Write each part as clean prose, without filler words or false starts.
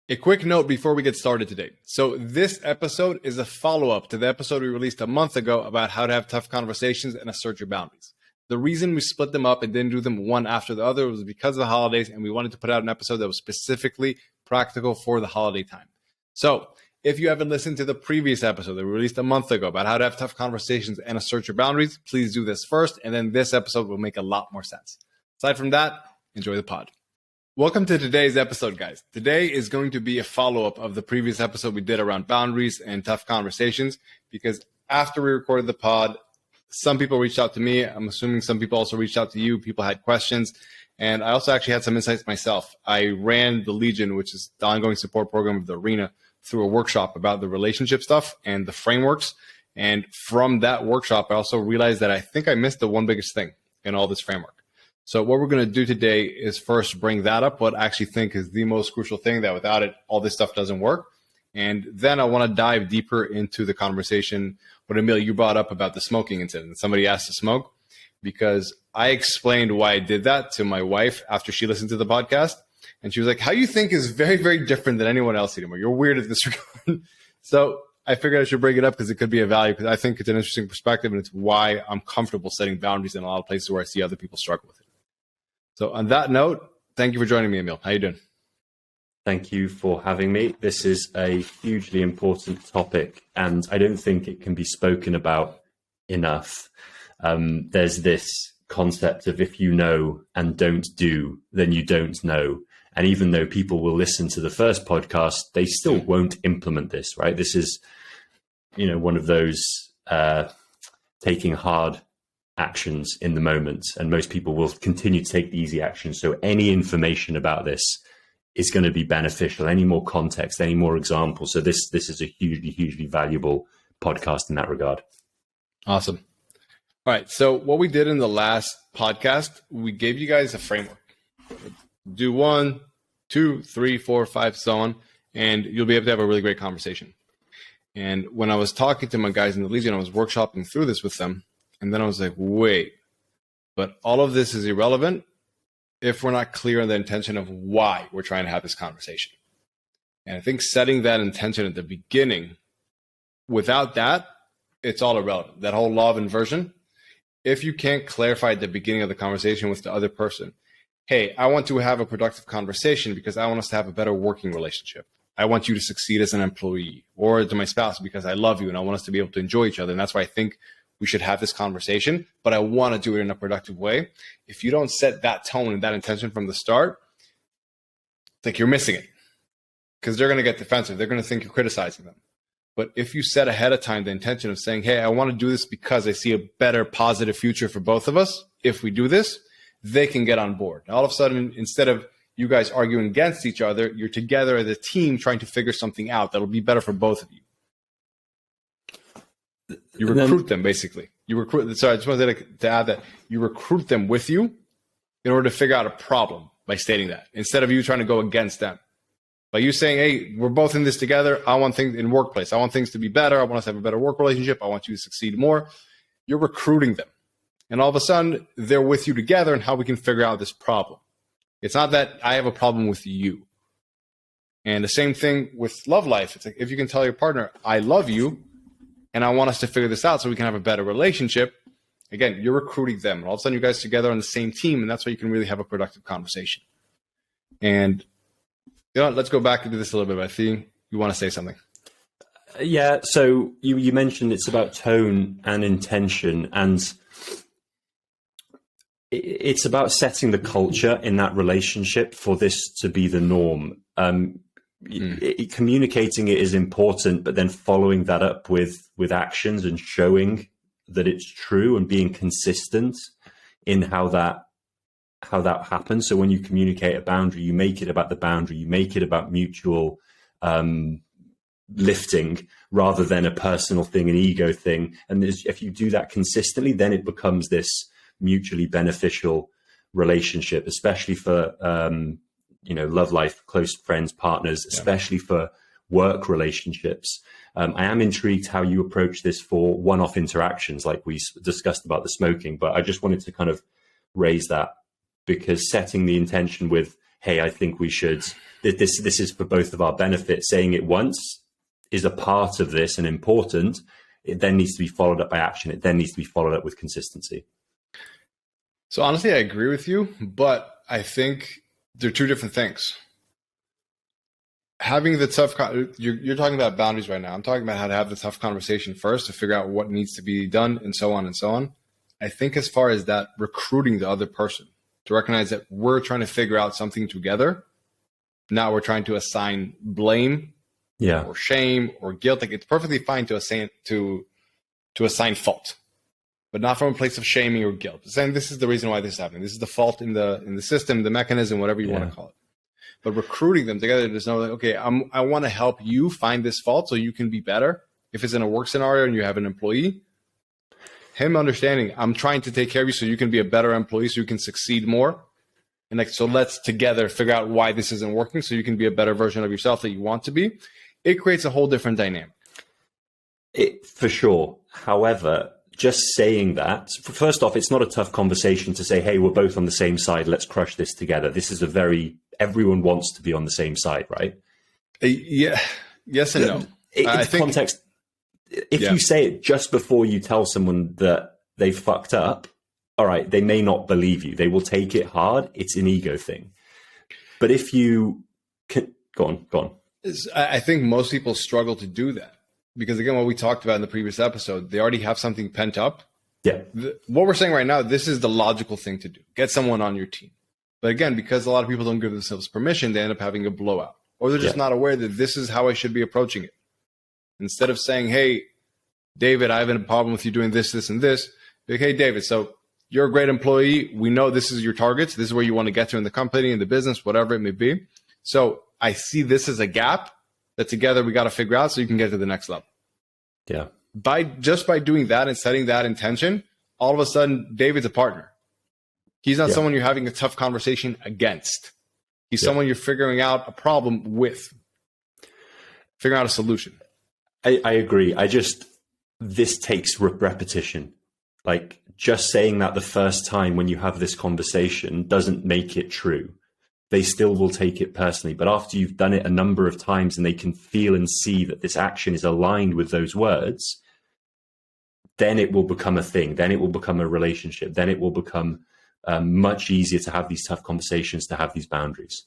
A quick note before we get started today. So this episode is a follow-up to the episode we released a month ago about how to have tough conversations and assert your boundaries. The reason we split them up and didn't do them one after the other was because of the holidays, and we wanted to put out an episode that was specifically practical for the holiday time. So if you haven't listened to the previous episode that we released a month ago about how to have tough conversations and assert your boundaries, please do this first, and then this episode will make a lot more sense. Aside from that, enjoy the pod. Welcome to today's episode, guys. Today is going to be a follow-up of the previous episode we did around boundaries and tough conversations, because after we recorded the pod, some people reached out to me. I'm assuming some people also reached out to you. People had questions. And I also actually had some insights myself. I ran the Legion, which is the ongoing support program of the Arena, through a workshop about the relationship stuff and the frameworks. And from that workshop, I also realized that I think I missed the one biggest thing in all this framework. So what we're going to do today is first bring that up, what I actually think is the most crucial thing that without it, all this stuff doesn't work. And then I want to dive deeper into the conversation. What Emil, you brought up about the smoking incident. Somebody asked to smoke, because I explained why I did that to my wife after she listened to the podcast. And she was like, how you think is very, very different than anyone else anymore. You're weird at this regard. So I figured I should bring it up because it could be a value, because I think it's an interesting perspective, and it's why I'm comfortable setting boundaries in a lot of places where I see other people struggle with it. So on that note, thank you for joining me, Emil. How you doing? Thank you for having me. This is a hugely important topic, and I don't think it can be spoken about enough. There's this concept of if you know and don't do, then you don't know. And even though people will listen to the first podcast, they still won't implement this, right? This is, one of those taking hard actions in the moment, and most people will continue to take the easy actions. So any information about this is going to be beneficial. Any more context, any more examples. So this is a hugely valuable podcast in that regard. Awesome. All right. So what we did in the last podcast, we gave you guys a framework. Do 1, 2, 3, 4, 5, so on, and you'll be able to have a really great conversation. And when I was talking to my guys in the Legion, I was workshopping through this with them. And then I was like, wait, but all of this is irrelevant if we're not clear on the intention of why we're trying to have this conversation. And I think setting that intention at the beginning, without that, it's all irrelevant. That whole law of inversion, if you can't clarify at the beginning of the conversation with the other person, hey, I want to have a productive conversation because I want us to have a better working relationship. I want you to succeed as an employee, or to my spouse because I love you and I want us to be able to enjoy each other. And that's why I think we should have this conversation, but I want to do it in a productive way. If you don't set that tone and that intention from the start, like you're missing it, because they're going to get defensive. They're going to think you're criticizing them. But if you set ahead of time the intention of saying, hey, I want to do this because I see a better positive future for both of us. If we do this, they can get on board. All of a sudden, instead of you guys arguing against each other, you're together as a team trying to figure something out that'll be better for both of you. You recruit them, basically. Sorry, I just wanted to add that you recruit them with you in order to figure out a problem by stating that, instead of you trying to go against them. By you saying, hey, we're both in this together. I want things in workplace. I want things to be better. I want us to have a better work relationship. I want you to succeed more. You're recruiting them. And all of a sudden, they're with you together and how we can figure out this problem. It's not that I have a problem with you. And the same thing with love life. It's like, if you can tell your partner, I love you, and I want us to figure this out so we can have a better relationship. Again, you're recruiting them. And all of a sudden, you guys are together on the same team, and that's why you can really have a productive conversation. And let's go back into this a little bit. I think you want to say something. Yeah. So you mentioned it's about tone and intention, and it's about setting the culture in that relationship for this to be the norm. Communicating it is important, but then following that up with actions and showing that it's true and being consistent in how that happens. So when you communicate a boundary, you make it about the boundary, you make it about mutual lifting rather than a personal thing, an ego thing. And if you do that consistently, then it becomes this mutually beneficial relationship, especially for love life, close friends, partners, especially for work relationships. I am intrigued how you approach this for one-off interactions, like we discussed about the smoking, but I just wanted to kind of raise that, because setting the intention with hey, I think we should, this is for both of our benefit. Saying it once is a part of this and important. It then needs to be followed up by action. It then needs to be followed up with consistency. So honestly, I agree with you, but I think they're two different things. Having the tough, you're talking about boundaries right now. I'm talking about how to have the tough conversation first to figure out what needs to be done and so on and so on. I think as far as that, recruiting the other person to recognize that we're trying to figure out something together. Now we're trying to assign blame, or shame or guilt. Like, it's perfectly fine to assign fault, but not from a place of shaming or guilt. Saying this is the reason why this is happening. This is the fault in the system, the mechanism, whatever you want to call it. But recruiting them together to know, like, okay, I want to help you find this fault so you can be better. If it's in a work scenario and you have an employee, him understanding, I'm trying to take care of you so you can be a better employee, so you can succeed more. And like, so let's together figure out why this isn't working so you can be a better version of yourself that you want to be. It creates a whole different dynamic. For sure. However, just saying that, first off, it's not a tough conversation to say, hey, we're both on the same side. Let's crush this together. This is everyone wants to be on the same side, right? Yeah. Yes and no. I think context, if you say it just before you tell someone that they fucked up, all right, they may not believe you. They will take it hard. It's an ego thing. But if you can, go on. I think most people struggle to do that because, again, what we talked about in the previous episode, they already have something pent up. Yeah. What we're saying right now, this is the logical thing to do. Get someone on your team. But again, because a lot of people don't give themselves permission, they end up having a blowout. Or they're just not aware that this is how I should be approaching it. Instead of saying, hey, David, I have a problem with you doing this, this, and this. Like, hey, David, so you're a great employee. We know this is your targets. This is where you want to get to in the company, in the business, whatever it may be. So I see this as a gap that together we got to figure out so you can get to the next level. Yeah. By doing that and setting that intention, all of a sudden, David's a partner. He's not someone you're having a tough conversation against. He's someone you're figuring out a problem with, figuring out a solution. I agree. This takes repetition. Like, just saying that the first time when you have this conversation doesn't make it true. They still will take it personally. But after you've done it a number of times and they can feel and see that this action is aligned with those words, then it will become a thing. Then it will become a relationship. Then it will become much easier to have these tough conversations, to have these boundaries.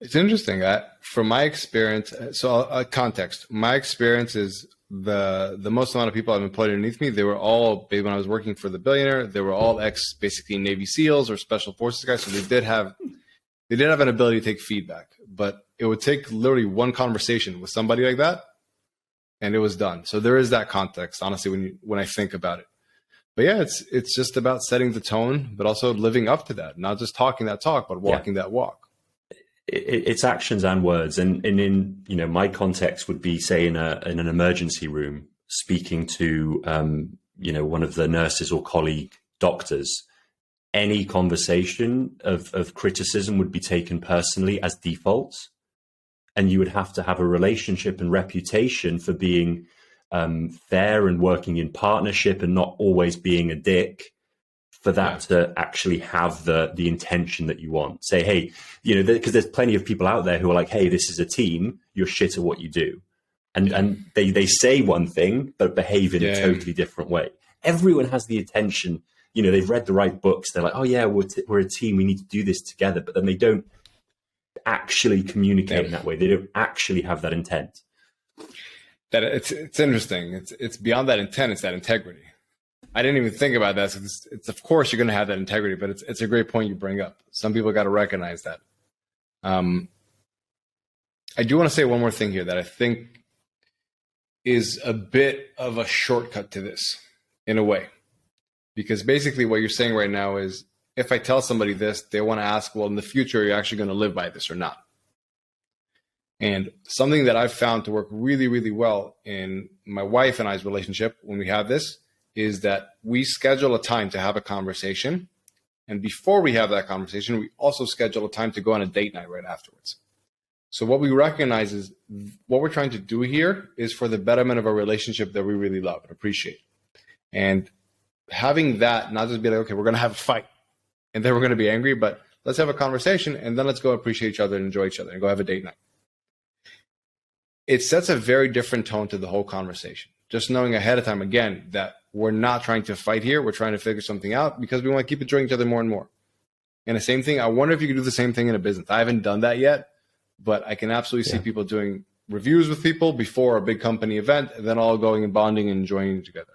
It's interesting that from my experience, so context, my experience is the most amount of people I've employed underneath me, they were all, when I was working for the billionaire, they were all basically Navy SEALs or Special Forces guys. So they did have an ability to take feedback, but it would take literally one conversation with somebody like that and it was done. So there is that context, honestly, when I think about it. But yeah, it's just about setting the tone, but also living up to that, not just talking that talk, but walking that walk. It's actions and words. And in, my context would be, say, in an emergency room, speaking to, one of the nurses or colleague doctors. Any conversation of criticism would be taken personally as default. And you would have to have a relationship and reputation for being fair and working in partnership and not always being a dick, for that to actually have the intention that you want. Say, hey, because there's plenty of people out there who are like, hey, this is a team, you're shit at what you do. And they say one thing, but behave in a totally different way. Everyone has the intention, they've read the right books. They're like, oh yeah, we're a team, we need to do this together. But then they don't actually communicate in that way. They don't actually have that intent. That it's interesting. It's beyond that intent, it's that integrity. I didn't even think about that. So it's of course you're going to have that integrity, but it's a great point you bring up. Some people got to recognize that. I do want to say one more thing here that I think is a bit of a shortcut to this in a way, because basically what you're saying right now is if I tell somebody this, they want to ask, well, in the future, are you actually going to live by this or not? And something that I've found to work really, really well in my wife and I's relationship when we have this is that we schedule a time to have a conversation. And before we have that conversation, we also schedule a time to go on a date night right afterwards. So what we recognize is what we're trying to do here is for the betterment of a relationship that we really love and appreciate. And having that, not just be like, okay, we're going to have a fight and then we're going to be angry, but let's have a conversation, and then let's go appreciate each other and enjoy each other and go have a date night. It sets a very different tone to the whole conversation. Just knowing ahead of time, again, that we're not trying to fight here. We're trying to figure something out because we want to keep enjoying each other more and more. And the same thing, I wonder if you could do the same thing in a business. I haven't done that yet, but I can absolutely see people doing reviews with people before a big company event, and then all going and bonding and enjoying together.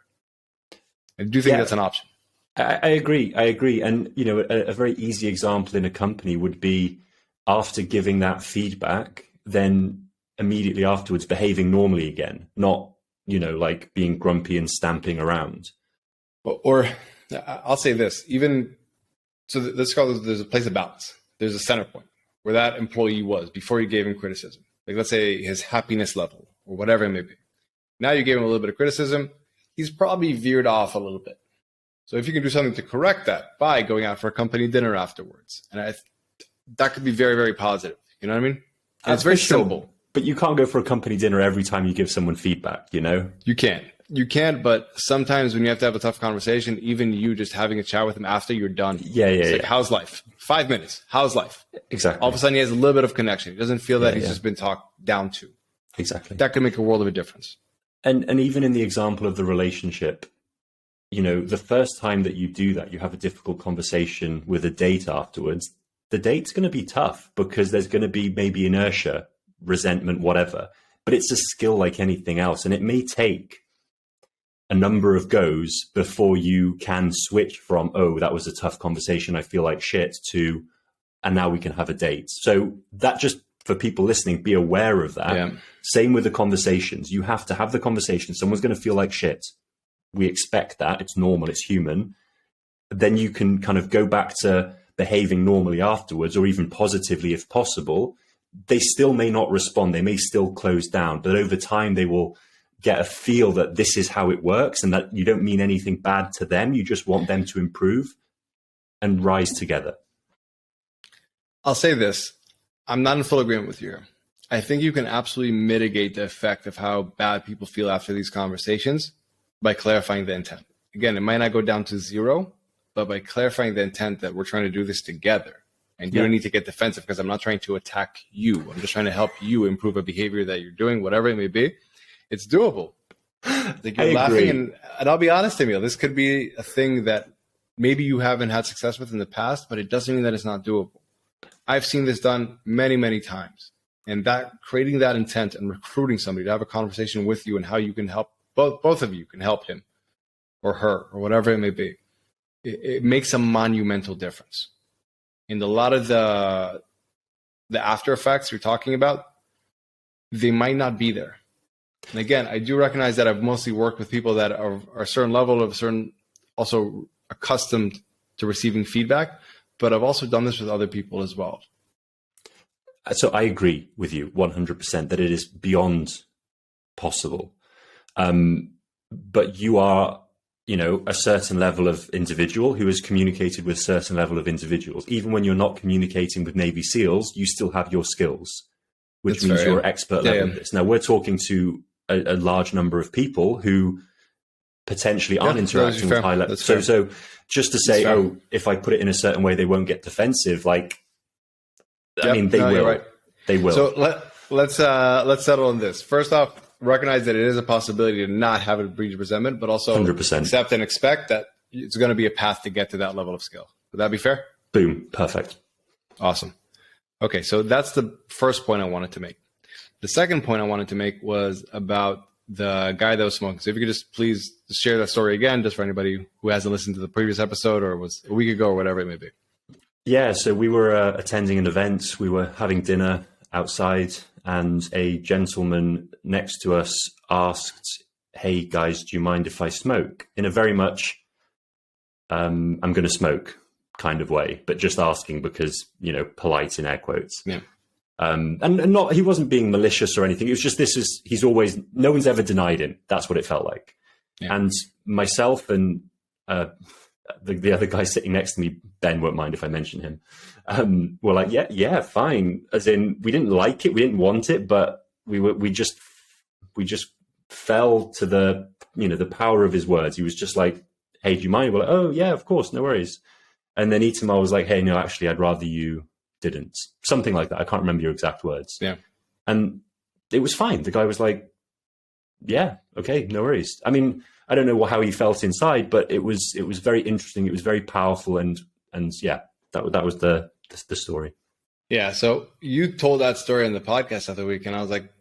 I do think that's an option. I agree. And, you know, a very easy example in a company would be after giving that feedback, then immediately afterwards behaving normally again, not, you know, like being grumpy and stamping around. Or I'll say this, even, so let's call it, there's a place of balance. There's a center point where that employee was before you gave him criticism. Like, let's say his happiness level or whatever it may be. Now you gave him a little bit of criticism. He's probably veered off a little bit. So if you can do something to correct that by going out for a company dinner afterwards, and that could be very, very positive. You know what I mean? And it's very simple. But you can't go for a company dinner every time you give someone feedback, you know? You can't, but sometimes when you have to have a tough conversation, even you just having a chat with him after you're done. It's like, how's life? 5 minutes. How's life? Exactly. All of a sudden he has a little bit of connection. He doesn't feel that he's just been talked down to. Exactly. That could make a world of a difference. And even in the example of the relationship, you know, the first time that you do that, you have a difficult conversation with a date afterwards, the date's going to be tough because there's going to be maybe inertia, resentment, whatever. But it's a skill like anything else. And it may take a number of goes before you can switch from, oh, that was a tough conversation, I feel like shit, to, and now we can have a date. So that, just for people listening, be aware of that. Same with the conversations. You have to have the conversation. Someone's going to feel like shit. We expect that. It's normal. It's human. Then you can kind of go back to behaving normally afterwards, or even positively if possible. They still may not respond. They may still close down, but over time they will get a feel that this is how it works and that you don't mean anything bad to them. You just want them to improve and rise together. I'll say this. I'm not in full agreement with you here. I think you can absolutely mitigate the effect of how bad people feel after these conversations by clarifying the intent. Again, it might not go down to zero, but by clarifying the intent that we're trying to do this together. And you don't need to get defensive because I'm not trying to attack you. I'm just trying to help you improve a behavior that you're doing, whatever it may be. It's doable. Like, you're laughing, and I'll be honest, Emil, this could be a thing that maybe you haven't had success with in the past, but it doesn't mean that it's not doable. I've seen this done many, many times. And that, creating that intent and recruiting somebody to have a conversation with you and how you can help, both of you can help him or her or whatever it may be, it makes a monumental difference. And a lot of the after effects you're talking about, they might not be there. And again, I do recognize that I've mostly worked with people that are a certain level of also accustomed to receiving feedback, but I've also done this with other people as well. So I agree with you 100% that it is beyond possible. But you are, you know, a certain level of individual who has communicated with a certain level of individuals. Even when you're not communicating with Navy SEALs, you still have your skills, which means you're expert level at this. Now, we're talking to a large number of people who potentially aren't interacting with high level. So just to say, oh, if I put it in a certain way, they won't get defensive. Like, I mean, they will. Right. They will. So let's settle on this. First off, recognize that it is a possibility to not have a breed of resentment, but also 100%. Accept and expect that it's going to be a path to get to that level of skill. Would that be fair? Boom. Perfect. Awesome. Okay, so that's the first point I wanted to make. The second point I wanted to make was about the guy that was smoking. So if you could just please share that story again, just for anybody who hasn't listened to the previous episode or was a week ago or whatever it may be. Yeah, so we were attending an event. We were having dinner outside, and a gentleman next to us asked, "Hey guys, do you mind if I smoke?" In a very much, I'm going to smoke kind of way, but just asking because, you know, polite in air quotes. Yeah. And not, he wasn't being malicious or anything. It was just, he's always, no one's ever denied him. That's what it felt like. Yeah. And myself and the other guy sitting next to me, Ben won't mind if I mention him, were like, yeah, fine. As in, we didn't like it, we didn't want it, but we just fell to the, you know, the power of his words. He was just like, "Hey, do you mind?" We're like, "Oh yeah, of course, no worries." And then Itamar was like, hey, no, actually, I'd rather you didn't. Something like that. I can't remember your exact words. Yeah. And it was fine. The guy was like, yeah, okay, no worries. I mean, I don't know how he felt inside, but it was very interesting. It was very powerful. And yeah, that was the story. Yeah. So you told that story on the podcast the other week, and I was like,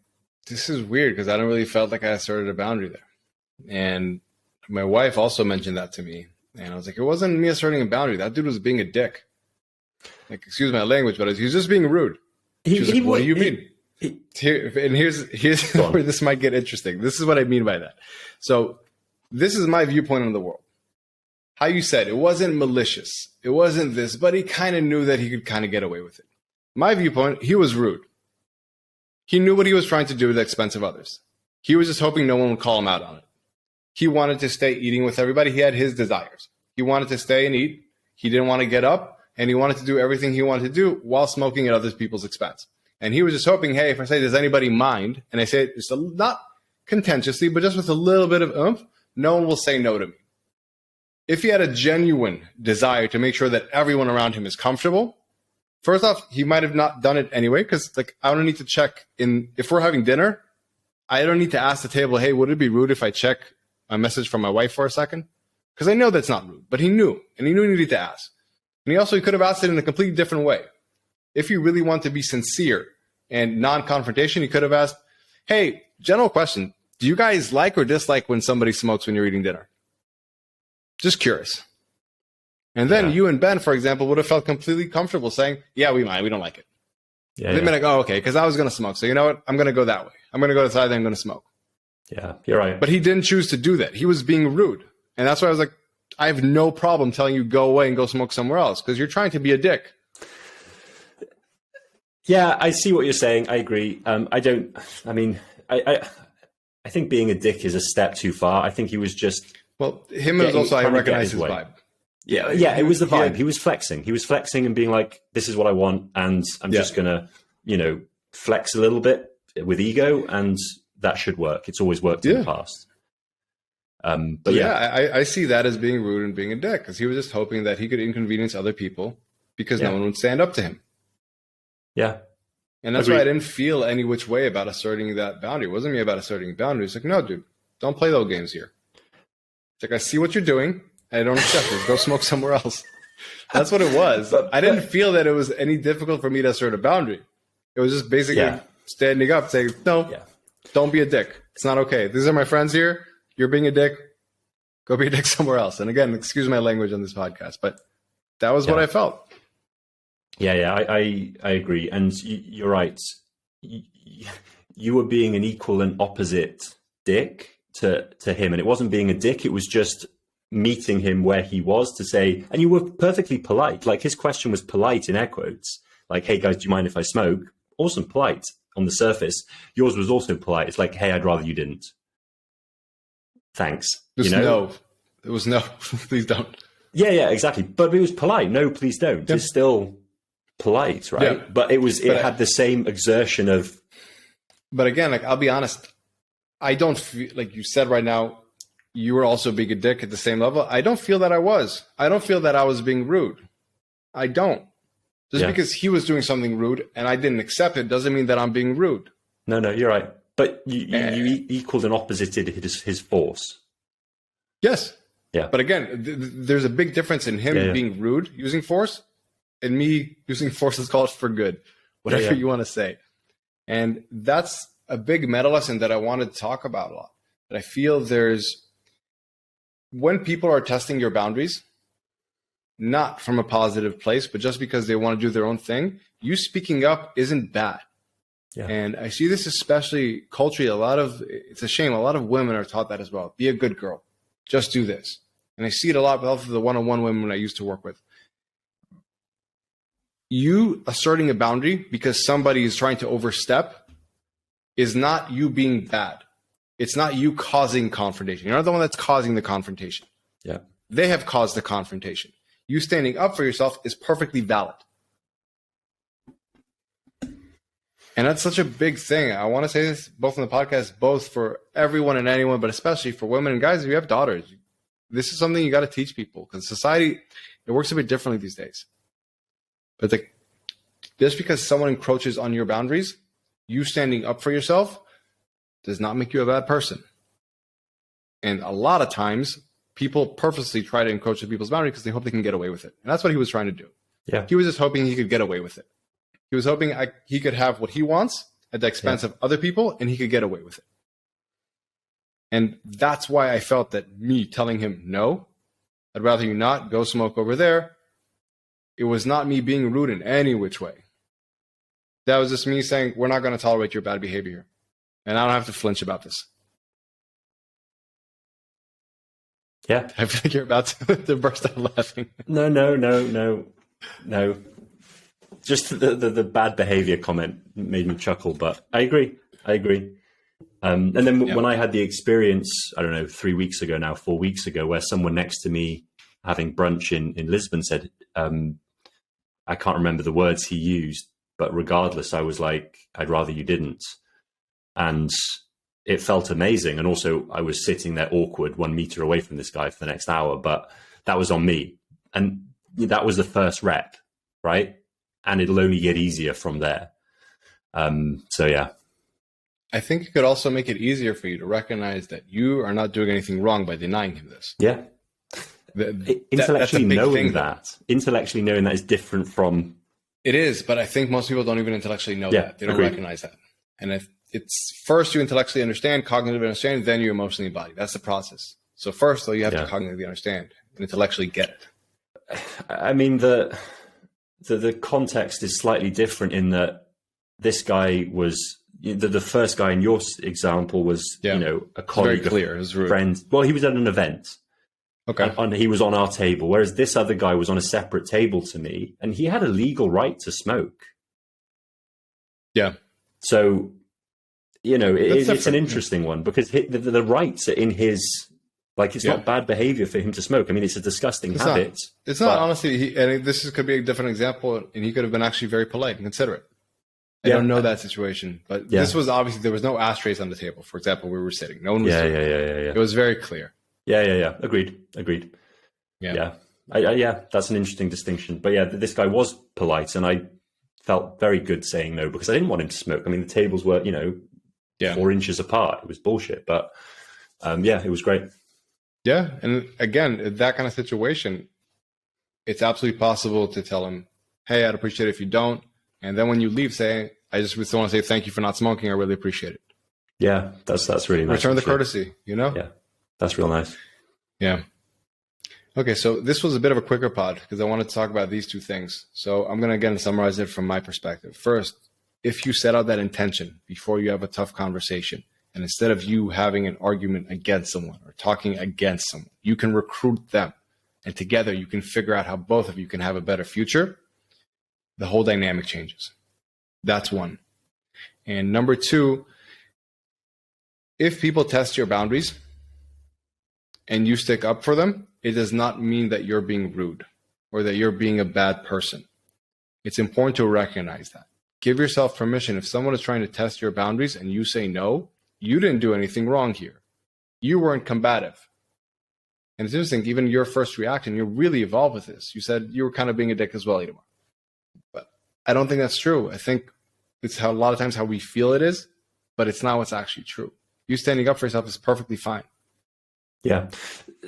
this is weird because I don't really felt like I asserted a boundary there. And my wife also mentioned that to me. And I was like, it wasn't me asserting a boundary. That dude was being a dick. Like, excuse my language, but he was just being rude. She was like, what do you mean? Here's where this might get interesting. This is what I mean by that. So this is my viewpoint on the world. How you said it wasn't malicious. It wasn't this, but he kind of knew that he could kind of get away with it. My viewpoint, he was rude. He knew what he was trying to do at the expense of others. He was just hoping no one would call him out on it. He wanted to stay eating with everybody. He had his desires. He wanted to stay and eat. He didn't want to get up, and he wanted to do everything he wanted to do while smoking at other people's expense. And he was just hoping, hey, if I say, does anybody mind? And I say it just not contentiously, but just with a little bit of oomph, no one will say no to me. If he had a genuine desire to make sure that everyone around him is comfortable, first off, he might have not done it anyway, because like I don't need to check in. If we're having dinner, I don't need to ask the table, hey, would it be rude if I check a message from my wife for a second? Because I know that's not rude, but he knew, and he knew he needed to ask. And he could have asked it in a completely different way. If you really want to be sincere and non-confrontation, he could have asked, hey, general question, do you guys like or dislike when somebody smokes when you're eating dinner? Just curious. And then you and Ben, for example, would have felt completely comfortable saying, yeah, we mind, we don't like it. They'd be like, oh, okay, because I was going to smoke. So you know what? I'm going to go that way. I'm going to go to the side, then I'm going to smoke. Yeah, you're right. But he didn't choose to do that. He was being rude. And that's why I was like, I have no problem telling you go away and go smoke somewhere else because you're trying to be a dick. Yeah, I see what you're saying. I agree. I think being a dick is a step too far. I think he was just... Well, him was also, I recognize his vibe. Yeah, it was the vibe. He was flexing. He was flexing and being like, this is what I want. And I'm just going to, flex a little bit with ego. And that should work. It's always worked in the past. But I see that as being rude and being a dick because he was just hoping that he could inconvenience other people because no one would stand up to him. Yeah. And that's why I didn't feel any which way about asserting that boundary. It wasn't me about asserting a boundary. It's like, no, dude, don't play those games here. It's like, I see what you're doing. And I don't accept it. Go smoke somewhere else. That's what it was. I didn't feel that it was any difficult for me to assert a boundary. It was just basically standing up saying, no, don't be a dick. It's not okay. These are my friends here. You're being a dick. Go be a dick somewhere else. And again, excuse my language on this podcast, but that was what I felt. Yeah, I agree. And you're right. You were being an equal and opposite dick to him. And it wasn't being a dick. It was just meeting him where he was to say, and you were perfectly polite. Like his question was polite in air quotes. Like, hey guys, do you mind if I smoke? Awesome, polite on the surface. Yours was also polite. It's like, hey, I'd rather you didn't. Thanks. No. It was no. Please don't. Yeah, exactly. But it was polite. No, please don't. It's still polite, right? Yeah. But it had the same exertion of. But again, like I'll be honest, I don't feel like you said right now. You were also being a dick at the same level. I don't feel that I was. I don't feel that I was being rude. I don't. Just because he was doing something rude and I didn't accept it doesn't mean that I'm being rude. No, you're right. But you equaled and opposited his force. Yes. Yeah. But again, there's a big difference in him being rude, using force, and me using force, let's call it for good, whatever you want to say. And that's a big meta lesson that I wanted to talk about a lot. That I feel when people are testing your boundaries, not from a positive place, but just because they want to do their own thing, you speaking up isn't bad. Yeah. And I see this especially culturally. It's a shame. A lot of women are taught that as well. Be a good girl. Just do this. And I see it a lot with the one-on-one women I used to work with. You asserting a boundary because somebody is trying to overstep is not you being bad. It's not you causing confrontation. You're not the one that's causing the confrontation. Yeah. They have caused the confrontation. You standing up for yourself is perfectly valid. And that's such a big thing. I want to say this both on the podcast, both for everyone and anyone, but especially for women and guys. If you have daughters, this is something you got to teach people because society, It works a bit differently these days. But just because someone encroaches on your boundaries, you standing up for yourself does not make you a bad person. And a lot of times, people purposely try to encroach on people's boundaries because they hope they can get away with it. And that's what he was trying to do. Yeah. He was just hoping he could get away with it. He was hoping he could have what he wants at the expense of other people, and he could get away with it. And that's why I felt that me telling him, no, I'd rather you not go smoke over there. It was not me being rude in any which way. That was just me saying, we're not going to tolerate your bad behavior here. And I don't have to flinch about this. Yeah. I feel like you're about to burst out laughing. No. Just the bad behavior comment made me chuckle, but I agree. And then when I had the experience, I don't know, 4 weeks ago, where someone next to me having brunch in Lisbon said, I can't remember the words he used, but regardless, I was like, I'd rather you didn't. And it felt amazing. And also I was sitting there awkward 1 meter away from this guy for the next hour, but that was on me. And that was the first rep, right? And it'll only get easier from there. So yeah. I think it could also make it easier for you to recognize that you are not doing anything wrong by denying him this. Yeah. Intellectually knowing that is different from... It is, but I think most people don't even intellectually know that. They don't recognize that. And if it's first you intellectually understand, cognitively understand, then you emotionally embody. That's the process. So first, though, you have to cognitively understand and intellectually get it. I mean, the context is slightly different in that this guy was... The first guy in your example was, a colleague, a friend. Well, he was at an event. Okay. And he was on our table, whereas this other guy was on a separate table to me, and he had a legal right to smoke. Yeah. So, it's an interesting one because the rights are in his... Like, it's not bad behavior for him to smoke. I mean, it's a disgusting habit. It's not, honestly. And this could be a different example, and he could have been actually very polite and considerate. I don't know that situation, but this was obviously, there was no ashtrays on the table. For example, where we were sitting. No one was sitting. It was very clear. Yeah. Agreed. Yeah. That's an interesting distinction. But yeah, this guy was polite, and I felt very good saying no because I didn't want him to smoke. I mean, the tables were, 4 inches apart. It was bullshit, but it was great. Yeah, and again, in that kind of situation, it's absolutely possible to tell him, hey, I'd appreciate it if you don't. And then when you leave, say, I just want to say thank you for not smoking. I really appreciate it. Yeah, that's really nice. Return the courtesy, Yeah, that's real nice. Yeah. Okay, so this was a bit of a quicker pod because I wanted to talk about these two things. So I'm going to, again, summarize it from my perspective. First, if you set out that intention before you have a tough conversation, and instead of you having an argument against someone or talking against someone, you can recruit them. And together you can figure out how both of you can have a better future. The whole dynamic changes. That's one. And number two, if people test your boundaries and you stick up for them, it does not mean that you're being rude or that you're being a bad person. It's important to recognize that. Give yourself permission. If someone is trying to test your boundaries and you say no, you didn't do anything wrong here. You weren't combative. And it's interesting, even your first reaction, you really evolved with this. You said you were kind of being a dick as well, Itamar. But I don't think that's true. I think it's a lot of times how we feel it is, but it's not what's actually true. You standing up for yourself is perfectly fine. Yeah.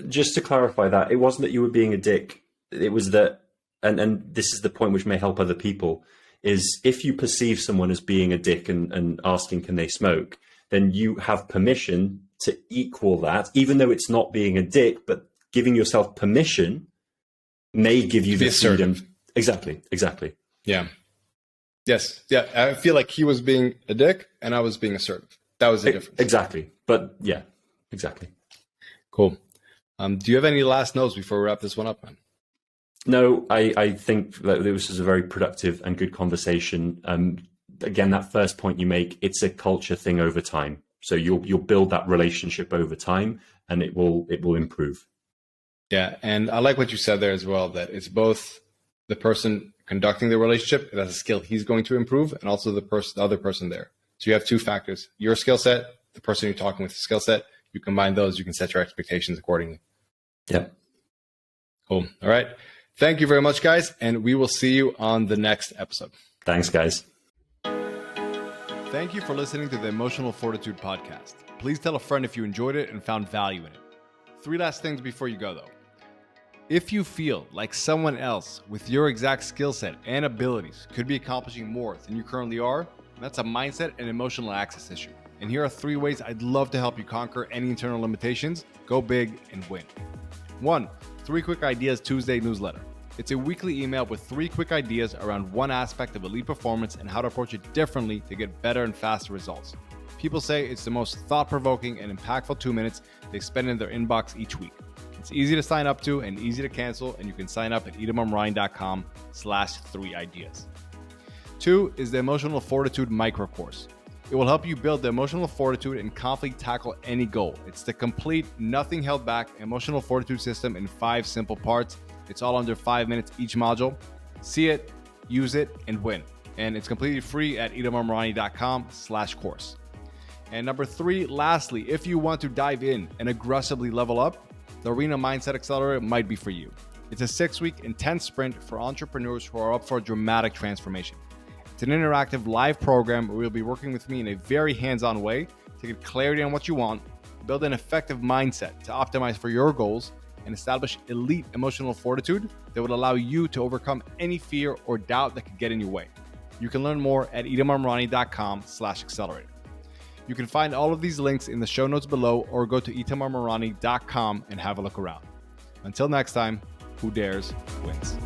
Just to clarify that, it wasn't that you were being a dick. It was that, and this is the point which may help other people, is if you perceive someone as being a dick and asking, can they smoke, then you have permission to equal that, even though it's not being a dick, but giving yourself permission may give you the freedom. Exactly. Yeah. Yes. Yeah. I feel like he was being a dick and I was being assertive. That was the difference. Exactly. But yeah, exactly. Cool. Do you have any last notes before we wrap this one up, man? No, I think that this is a very productive and good conversation. Again, that first point you make, it's a culture thing over time. So you'll build that relationship over time and it will improve. Yeah. And I like what you said there as well, that it's both the person conducting the relationship, that's a skill he's going to improve, and also the other person there. So you have two factors, your skill set, the person you're talking with, the skill set. You combine those, you can set your expectations accordingly. Yeah. Cool. All right. Thank you very much, guys, and we will see you on the next episode. Thanks, guys. Thank you for listening to the Emotional Fortitude podcast. Please tell a friend if you enjoyed it and found value in it. 3 last things before you go, though. If you feel like someone else with your exact skill set and abilities could be accomplishing more than you currently are, that's a mindset and emotional access issue. And here are 3 ways I'd love to help you conquer any internal limitations, go big, and win. 1. 3 Quick Ideas Tuesday newsletter. It's a weekly email with 3 quick ideas around one aspect of elite performance and how to approach it differently to get better and faster results. People say it's the most thought-provoking and impactful 2 minutes they spend in their inbox each week. It's easy to sign up to and easy to cancel, and you can sign up at itamarand.com/3ideas. 2 is the Emotional Fortitude micro course. It will help you build the emotional fortitude and confidently tackle any goal. It's the complete, nothing held back emotional fortitude system in 5 simple parts. It's all under 5 minutes each module. See it, use it, and win. And it's completely free at itamarand.com/course. And number 3, lastly, if you want to dive in and aggressively level up, the Arena Mindset Accelerator might be for you. It's a 6-week intense sprint for entrepreneurs who are up for a dramatic transformation. It's an interactive live program where you'll be working with me in a very hands-on way to get clarity on what you want, build an effective mindset to optimize for your goals, and establish elite emotional fortitude that would allow you to overcome any fear or doubt that could get in your way. You can learn more at itamarmarani.com/accelerator. You can find all of these links in the show notes below or go to itamarmarani.com and have a look around. Until next time, who dares wins.